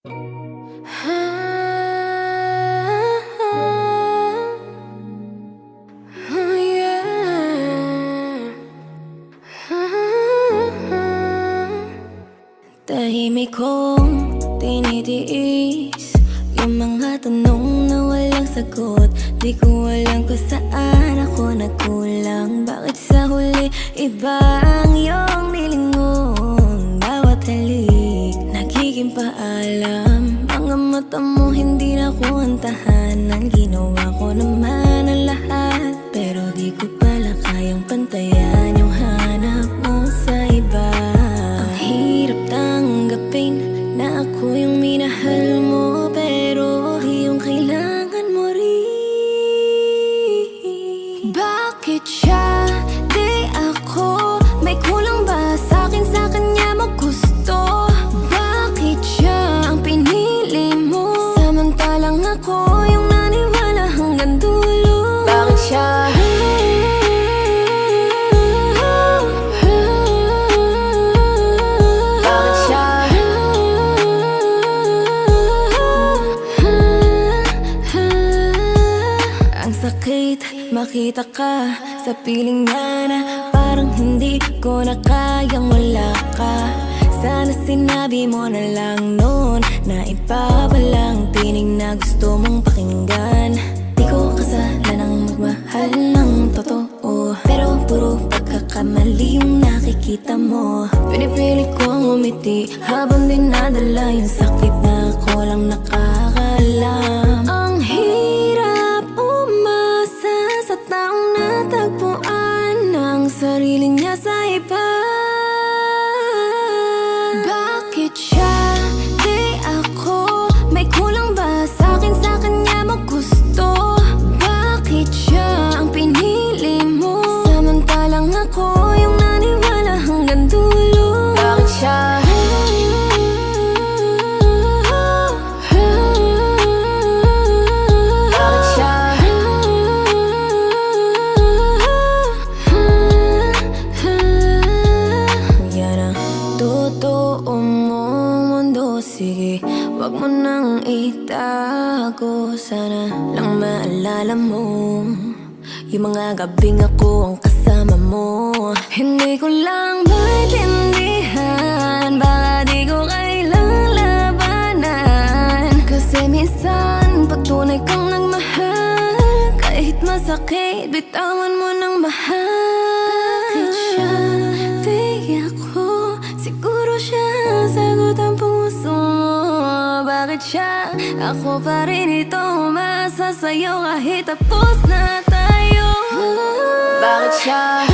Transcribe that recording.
Tahimik kong tinitiis yung mga tanong na walang sagot. Di ko alam kung saan ako nagkulang. Bakit sa huli iba ang iyong nilingon? Bawat halik nagiging paalam. Mga mata mo hindi na ko antahanan. Ginawa ko naman ang lahat, pero di ko pala kayang pantayan yung hanap mo sa iba. Ang hirap tanggapin na ako yung minahal mo, pero di yung kailangan mo rin. Bakit siya, di ako? May kulang ba sa'kin, sa kanya mo gusto? Bakit siya ang pinili mo, samantalang ako yung naniwala hanggang dulo? Bakit siya? Sakit makita ka sa piling niya na parang hindi ko na kayang wala ka. Sana sinabi mo na lang noon na iba palang tinig na gusto mong pakinggan. Di ko kasalanang magmahal ng totoo, pero puro pagkakamali yung nakikita mo. Pinipilit kong umiti habang dinadala yung sakit na ako lang nakakalam. Ang hirap umasa sa taong natagpuan ng sarili niya sa iba. Bakit siya, di ako? May kulang ba sa'kin, sa kanya mo gusto? Bakit siya ang pinili mo, samantalang ako yung naniwala hanggang dulo? Bakit siya? Sige, wag mo nang itago. Sana lang maalala mo yung mga gabing ako ang kasama mo. Hindi ko lang maintindihan, baka di ko kailangang labanan. Kasi minsan pag tunay kang nagmahal, kahit masakit, bitawan mo ng mahal. Bakit siya, di ako? Siguro siya sagot ang puso mo. Bakit siya, ako pa rin ito, umasa sa'yo kahit tapos na tayo. Bakit siya?